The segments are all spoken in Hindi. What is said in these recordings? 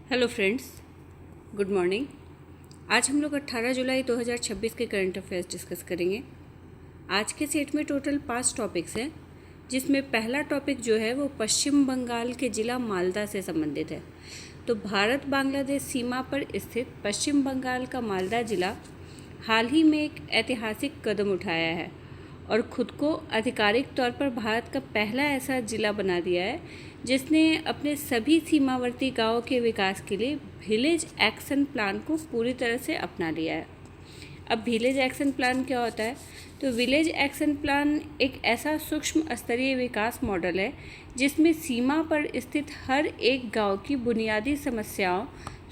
Hello friends, good morning. आज हम लोग 18 जुलाई 2026 के करंट अफेयर्स डिस्कस करेंगे। आज के सेट में टोटल 5 टॉपिक्स हैं, जिसमें पहला टॉपिक जो है वो पश्चिम बंगाल के ज़िला मालदा से संबंधित है। तो भारत बांग्लादेश सीमा पर स्थित पश्चिम बंगाल का मालदा ज़िला हाल ही में एक ऐतिहासिक कदम उठाया है और ख़ुद को आधिकारिक तौर पर भारत का पहला ऐसा ज़िला बना दिया है जिसने अपने सभी सीमावर्ती गांवों के विकास के लिए विलेज एक्शन प्लान को पूरी तरह से अपना लिया है। अब विलेज एक्शन प्लान क्या होता है? तो विलेज एक्शन प्लान एक ऐसा सूक्ष्म स्तरीय विकास मॉडल है जिसमें सीमा पर स्थित हर एक गांव की बुनियादी समस्याओं,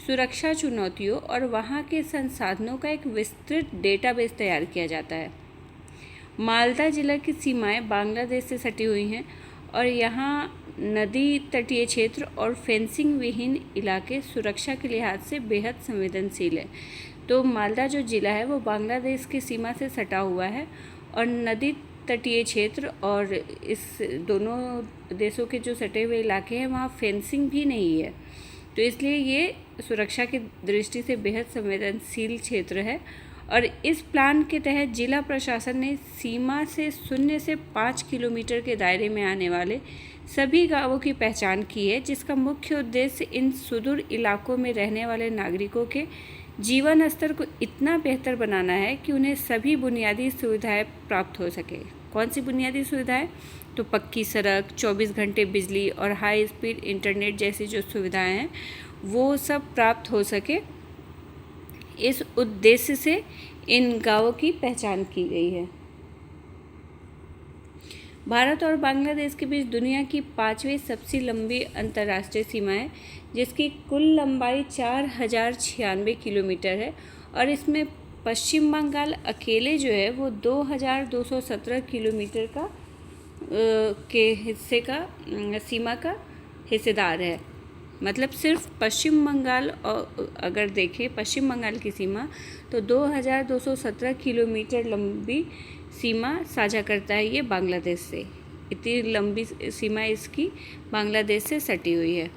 सुरक्षा चुनौतियों और वहां के संसाधनों का एक विस्तृत डेटाबेस तैयार किया जाता है। मालदा जिला की सीमाएं बांग्लादेश से सटी हुई हैं और यहाँ नदी तटीय क्षेत्र और फेंसिंग विहीन इलाके सुरक्षा के लिहाज से बेहद संवेदनशील है। तो मालदा जो ज़िला है वो बांग्लादेश की सीमा से सटा हुआ है और नदी तटीय क्षेत्र और इस दोनों देशों के जो सटे हुए इलाके हैं वहाँ फेंसिंग भी नहीं है, तो इसलिए ये सुरक्षा की दृष्टि से बेहद संवेदनशील क्षेत्र है। और इस प्लान के तहत जिला प्रशासन ने सीमा से 0 से 5 किलोमीटर के दायरे में आने वाले सभी गांवों की पहचान की है, जिसका मुख्य उद्देश्य इन सुदूर इलाकों में रहने वाले नागरिकों के जीवन स्तर को इतना बेहतर बनाना है कि उन्हें सभी बुनियादी सुविधाएं प्राप्त हो सके। कौन सी बुनियादी सुविधाएं? तो पक्की सड़क, 24 घंटे बिजली और हाई स्पीड इंटरनेट जैसी जो सुविधाएं हैं वो सब प्राप्त हो सके। इस उद्देश्य से इन गांवों की पहचान की गई है। भारत और बांग्लादेश के बीच दुनिया की 5वीं सबसे लंबी अंतर्राष्ट्रीय सीमा है, जिसकी कुल लंबाई 4096 किलोमीटर है और इसमें पश्चिम बंगाल अकेले जो है वो 2217 किलोमीटर का के हिस्से का सीमा का हिस्सेदार है। मतलब सिर्फ पश्चिम बंगाल, अगर देखें पश्चिम बंगाल की सीमा तो 2217 किलोमीटर लंबी सीमा साझा करता है ये बांग्लादेश से। इतनी लंबी सीमा इसकी बांग्लादेश से सटी हुई है।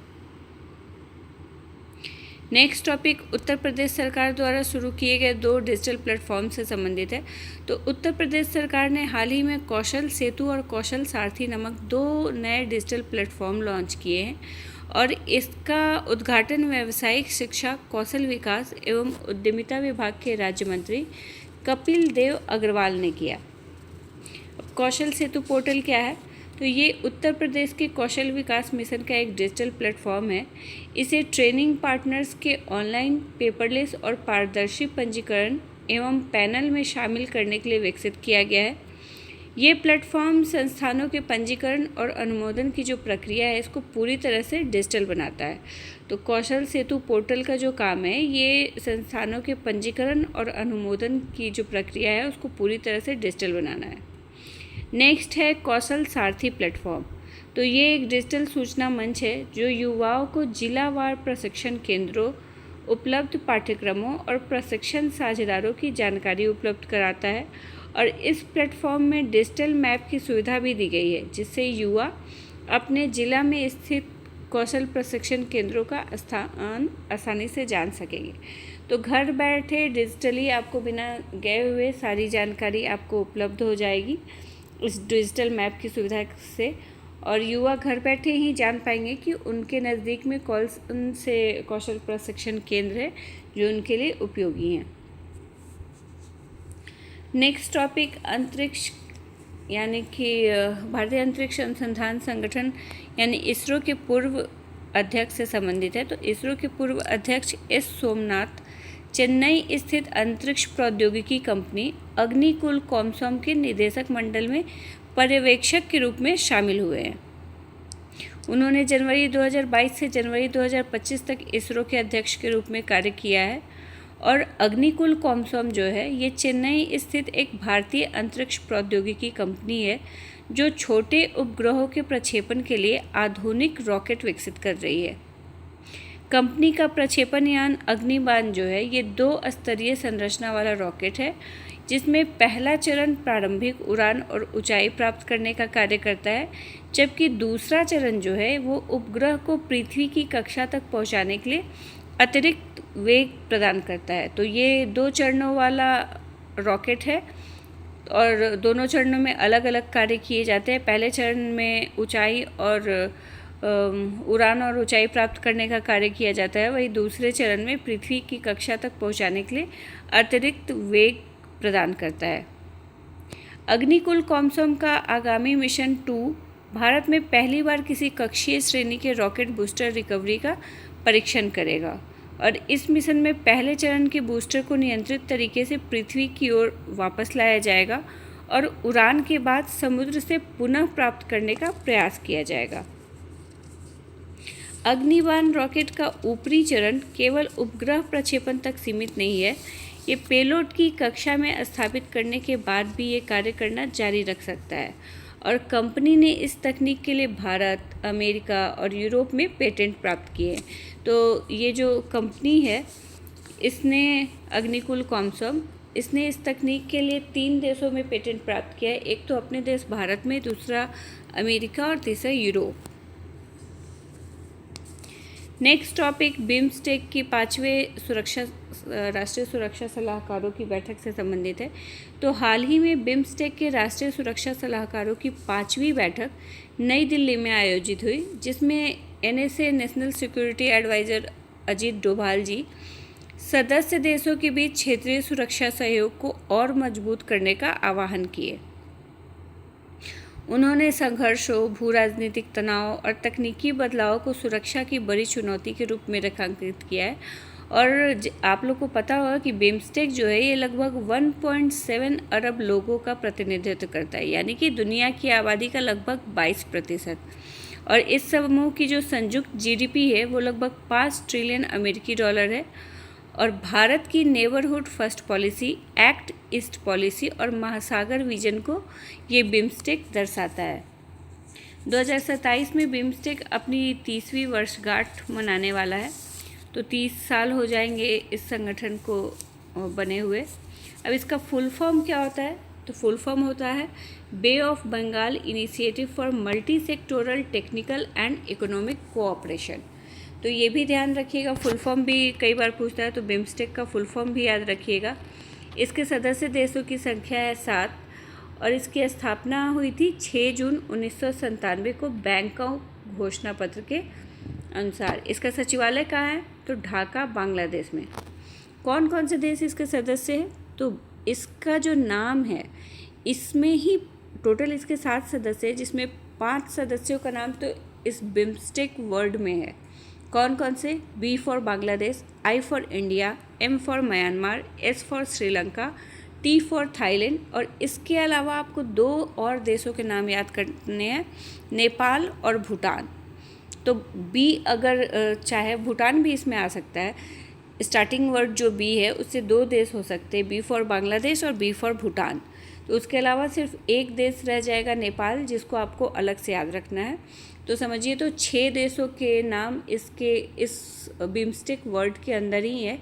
नेक्स्ट टॉपिक उत्तर प्रदेश सरकार द्वारा शुरू किए गए 2 डिजिटल प्लेटफॉर्म से संबंधित है। तो उत्तर प्रदेश सरकार ने हाल ही में कौशल सेतु और कौशल सारथी नामक 2 नए डिजिटल प्लेटफॉर्म लॉन्च किए हैं और इसका उद्घाटन व्यावसायिक शिक्षा, कौशल विकास एवं उद्यमिता विभाग के राज्य मंत्री कपिल देव अग्रवाल ने किया। कौशल सेतु पोर्टल क्या है? तो ये उत्तर प्रदेश के कौशल विकास मिशन का एक डिजिटल प्लेटफॉर्म है। इसे ट्रेनिंग पार्टनर्स के ऑनलाइन, पेपरलेस और पारदर्शी पंजीकरण एवं पैनल में शामिल करने के लिए विकसित किया गया है। ये प्लेटफॉर्म संस्थानों के पंजीकरण और अनुमोदन की जो प्रक्रिया है इसको पूरी तरह से डिजिटल बनाता है। तो कौशल सेतु पोर्टल का जो काम है ये संस्थानों के पंजीकरण और अनुमोदन की जो प्रक्रिया है उसको पूरी तरह से डिजिटल बनाना है। नेक्स्ट है कौशल सारथी प्लेटफॉर्म। तो ये एक डिजिटल सूचना मंच है जो युवाओं को जिलावार प्रशिक्षण केंद्रों, उपलब्ध पाठ्यक्रमों और प्रशिक्षण साझेदारों की जानकारी उपलब्ध कराता है और इस प्लेटफॉर्म में डिजिटल मैप की सुविधा भी दी गई है, जिससे युवा अपने जिला में स्थित कौशल प्रशिक्षण केंद्रों का स्थान आसानी से जान सकेंगे। तो घर बैठे डिजिटली आपको बिना गए हुए सारी जानकारी आपको उपलब्ध हो जाएगी इस डिजिटल मैप की सुविधा से, और युवा घर बैठे ही जान पाएंगे कि उनके नज़दीक में कौन से कौशल प्रशिक्षण केंद्र है जो उनके लिए उपयोगी हैं। नेक्स्ट टॉपिक अंतरिक्ष यानी कि भारतीय अंतरिक्ष अनुसंधान संगठन यानी इसरो के पूर्व अध्यक्ष से संबंधित है। तो इसरो के पूर्व अध्यक्ष एस सोमनाथ चेन्नई स्थित अंतरिक्ष प्रौद्योगिकी कंपनी अग्निकुल कॉमसॉम के निदेशक मंडल में पर्यवेक्षक के रूप में शामिल हुए हैं। उन्होंने जनवरी 2022 से जनवरी 2025 तक इसरो के अध्यक्ष के रूप में कार्य किया है और अग्निकुल कॉमसॉम जो है ये चेन्नई स्थित एक भारतीय अंतरिक्ष प्रौद्योगिकी कंपनी है जो छोटे उपग्रहों के प्रक्षेपण के लिए आधुनिक रॉकेट विकसित कर रही है। कंपनी का प्रक्षेपण यान अग्निबाण जो है ये 2 स्तरीय संरचना वाला रॉकेट है। जिसमें पहला चरण प्रारंभिक उड़ान और ऊंचाई प्राप्त करने का कार्य करता है, जबकि दूसरा चरण जो है वो उपग्रह को पृथ्वी की कक्षा तक पहुंचाने के लिए अतिरिक्त वेग प्रदान करता है। तो ये 2 चरणों वाला रॉकेट है और दोनों चरणों में अलग अलग कार्य किए जाते हैं। पहले चरण में ऊंचाई और उड़ान और ऊंचाई प्राप्त करने का कार्य किया जाता है, वहीं दूसरे चरण में पृथ्वी की कक्षा तक पहुंचाने के लिए अतिरिक्त वेग प्रदान करता है। अग्निकुल कॉमसॉम का आगामी मिशन 2 भारत में पहली बार किसी कक्षीय श्रेणी के रॉकेट बूस्टर रिकवरी का परीक्षण करेगा और इस मिशन में पहले चरण के बूस्टर को नियंत्रित तरीके से पृथ्वी की ओर वापस लाया जाएगा और उड़ान के बाद समुद्र से पुनः प्राप्त करने का प्रयास किया जाएगा। अग्निबाण रॉकेट का ऊपरी चरण केवल उपग्रह प्रक्षेपण तक सीमित नहीं है, ये पेलोड की कक्षा में स्थापित करने के बाद भी ये कार्य करना जारी रख सकता है और कंपनी ने इस तकनीक के लिए भारत, अमेरिका और यूरोप में पेटेंट प्राप्त किए। तो ये जो कंपनी है इसने अग्निकुल कॉमसॉम, इसने इस तकनीक के लिए 3 देशों में पेटेंट प्राप्त किया है। एक तो अपने देश भारत में, दूसरा अमेरिका और तीसरा यूरोप। नेक्स्ट टॉपिक बिम्स्टेक की 5वें राष्ट्रीय सुरक्षा सलाहकारों की बैठक से संबंधित है। तो हाल ही में बिम्स्टेक के राष्ट्रीय सुरक्षा सलाहकारों की 5वीं बैठक नई दिल्ली में आयोजित हुई, जिसमें NSA national security adviser Ajit Doval ji सदस्य देशों के बीच क्षेत्रीय सुरक्षा सहयोग को और मजबूत करने का आह्वान किए। उन्होंने संघर्षों, भू राजनीतिक तनाव और तकनीकी बदलाव को सुरक्षा की बड़ी चुनौती के रूप में रेखांकित किया है। और आप लोग को पता होगा कि बिम्स्टेक जो है ये लगभग 1.7 अरब लोगों का प्रतिनिधित्व करता है, यानी कि दुनिया की आबादी का लगभग 22%। और इस समूह की जो संयुक्त GDP है वो लगभग 5 ट्रिलियन अमेरिकी डॉलर है। और भारत की neighbourhood first policy, act east policy और महासागर विजन को ये बिम्स्टेक दर्शाता है। 2027 में बिम्स्टेक अपनी 30वीं वर्षगांठ मनाने वाला है। तो 30 साल हो जाएंगे इस संगठन को बने हुए। अब इसका फुल फॉर्म क्या होता है? तो फुल फॉर्म होता है bay of Bengal initiative for multi sectoral technical and economic cooperation. तो ये भी ध्यान रखिएगा, फुल फॉर्म भी कई बार पूछता है, तो बिम्स्टेक का फुल फॉर्म भी याद रखिएगा। इसके सदस्य देशों की संख्या है 7 और इसकी स्थापना हुई थी 6 जून 1997 को बैंकॉक घोषणा पत्र के अनुसार। इसका सचिवालय कहाँ है? तो ढाका, बांग्लादेश में। कौन कौन से देश इसके सदस्य हैं? तो इसका जो नाम है इसमें ही टोटल इसके 7 सदस्य हैं, जिसमें 5 सदस्यों का नाम तो इस बिम्स्टेक वर्ड में है। कौन कौन से? B for Bangladesh, I for India, M for Myanmar, S for Sri Lanka, T for Thailand. और इसके अलावा आपको 2 और देशों के नाम याद करने हैं, नेपाल और भूटान। तो B अगर चाहे भूटान भी इसमें आ सकता है। स्टार्टिंग वर्ड जो B है उससे 2 देश हो सकते हैं, B फॉर बांग्लादेश और B फॉर भूटान। तो उसके अलावा सिर्फ एक देश रह जाएगा नेपाल, जिसको आपको अलग से याद रखना है। तो समझिए तो 6 देशों के नाम इस बिम्स्टेक वर्ड के अंदर ही है,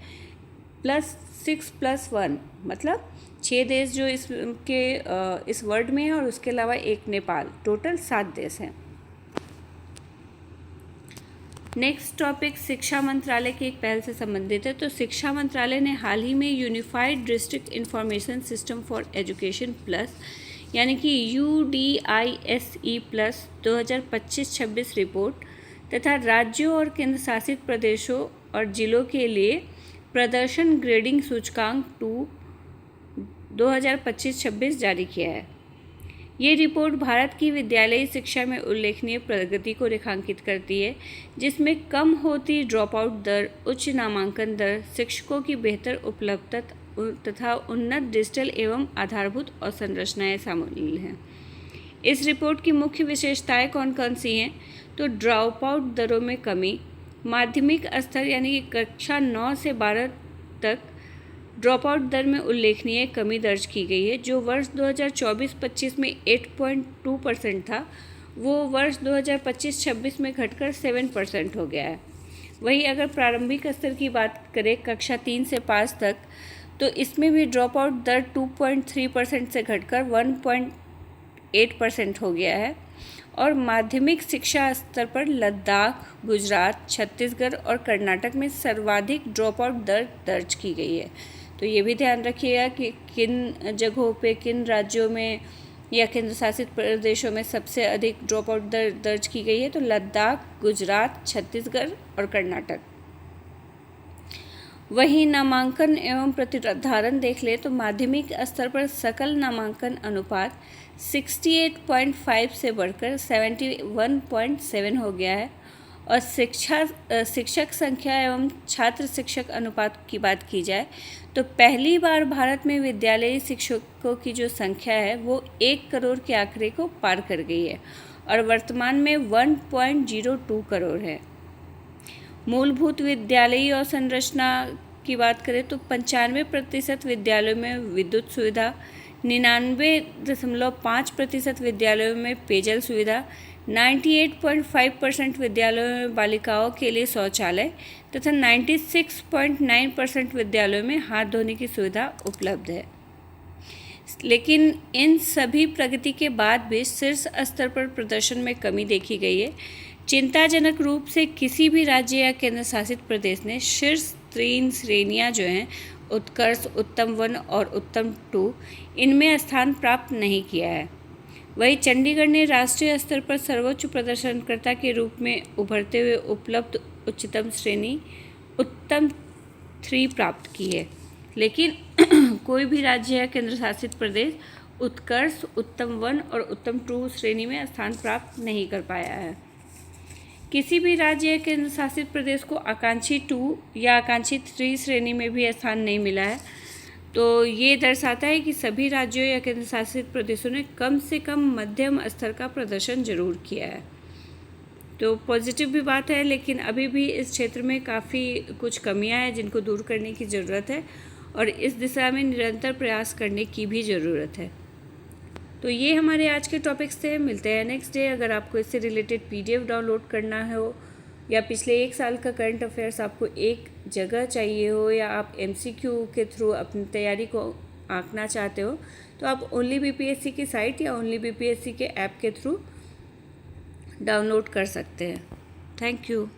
+6+1 मतलब 6 देश जो इस वर्ड में है और उसके अलावा एक नेपाल, टोटल 7 देश हैं। नेक्स्ट टॉपिक शिक्षा मंत्रालय की एक पहल से संबंधित है। तो शिक्षा मंत्रालय ने हाल ही में unified district information system for education plus यानी कि UDISE प्लस 2025-26 रिपोर्ट तथा राज्यों और केंद्र शासित प्रदेशों और जिलों के लिए प्रदर्शन ग्रेडिंग सूचकांक 2 2025-26 जारी किया है। ये रिपोर्ट भारत की विद्यालयी शिक्षा में उल्लेखनीय प्रगति को रेखांकित करती है, जिसमें कम होती ड्रॉप आउट दर, उच्च नामांकन दर, शिक्षकों की बेहतर उपलब्धता तथा उन्नत डिजिटल एवं आधारभूत अवसंरचनाएं शामिल हैं। इस रिपोर्ट की मुख्य विशेषताएं कौन कौन सी हैं? तो ड्रॉप आउट दरों में कमी, माध्यमिक स्तर यानी कि कक्षा 9 से 12 तक ड्रॉप आउट दर में उल्लेखनीय कमी दर्ज की गई है। जो वर्ष 2024-25 में 8.2% था, वो वर्ष 2025-26 में घटकर 7% हो गया है। वहीं अगर प्रारंभिक स्तर की बात करें कक्षा 3 से 5 तक, तो इसमें भी ड्रॉप आउट दर 2.3% से घटकर 1.8% हो गया है। और माध्यमिक शिक्षा स्तर पर लद्दाख, गुजरात, छत्तीसगढ़ और कर्नाटक में सर्वाधिक ड्रॉप आउट दर दर्ज की गई है। तो ये भी ध्यान रखिएगा कि किन जगहों पे, किन राज्यों में या केंद्र शासित प्रदेशों में सबसे अधिक ड्रॉप आउट दर दर्ज की गई है। तो लद्दाख, गुजरात, छत्तीसगढ़ और कर्नाटक। वहीं नामांकन एवं प्रतिधारण देख ले तो माध्यमिक स्तर पर सकल नामांकन अनुपात 68.5 से बढ़कर 71.7 हो गया है। और शिक्षक संख्या एवं छात्र शिक्षक अनुपात की बात की जाए तो पहली बार भारत में विद्यालयी शिक्षकों की जो संख्या है वो 1 करोड़ के आंकड़े को पार कर गई है और वर्तमान में 1.02 करोड़ है। मूलभूत विद्यालयी और संरचना की बात करें तो 95% विद्यालयों में विद्युत सुविधा, 99.5% विद्यालयों में पेयजल सुविधा, 98.5% विद्यालयों में बालिकाओं के लिए शौचालय तथा 96.9% विद्यालयों में हाथ धोने की सुविधा उपलब्ध है। लेकिन इन सभी प्रगति के बाद भी शीर्ष स्तर पर प्रदर्शन में कमी देखी गई है। चिंताजनक रूप से किसी भी राज्य या केंद्र शासित प्रदेश ने शीर्ष 3 श्रेणियां जो हैं उत्कर्ष, उत्तम 1 और उत्तम 2 इनमें स्थान प्राप्त नहीं किया है। वहीं चंडीगढ़ ने राष्ट्रीय स्तर पर सर्वोच्च प्रदर्शनकर्ता के रूप में उभरते हुए उपलब्ध उच्चतम श्रेणी उत्तम 3 प्राप्त की है। लेकिन कोई भी राज्य या केंद्र शासित प्रदेश उत्कर्ष, उत्तम 1 और उत्तम 2 श्रेणी में स्थान प्राप्त नहीं कर पाया है। किसी भी राज्य या केंद्र शासित प्रदेश को आकांक्षी 2 या आकांक्षी 3 श्रेणी में भी स्थान नहीं मिला है। तो ये दर्शाता है कि सभी राज्यों या केंद्र शासित प्रदेशों ने कम से कम मध्यम स्तर का प्रदर्शन जरूर किया है। तो पॉजिटिव भी बात है, लेकिन अभी भी इस क्षेत्र में काफ़ी कुछ कमियां हैं जिनको दूर करने की ज़रूरत है और इस दिशा में निरंतर प्रयास करने की भी ज़रूरत है। तो ये हमारे आज के टॉपिक्स थे। मिलते हैं नेक्स्ट डे। अगर आपको इससे रिलेटेड PDF डाउनलोड करना हो या पिछले 1 साल का करंट अफेयर्स आपको एक जगह चाहिए हो या आप MCQ के थ्रू अपनी तैयारी को आंकना चाहते हो तो आप ओनली BPSC की साइट या ओनली BPSC के ऐप के थ्रू डाउनलोड कर सकते हैं। Thank you.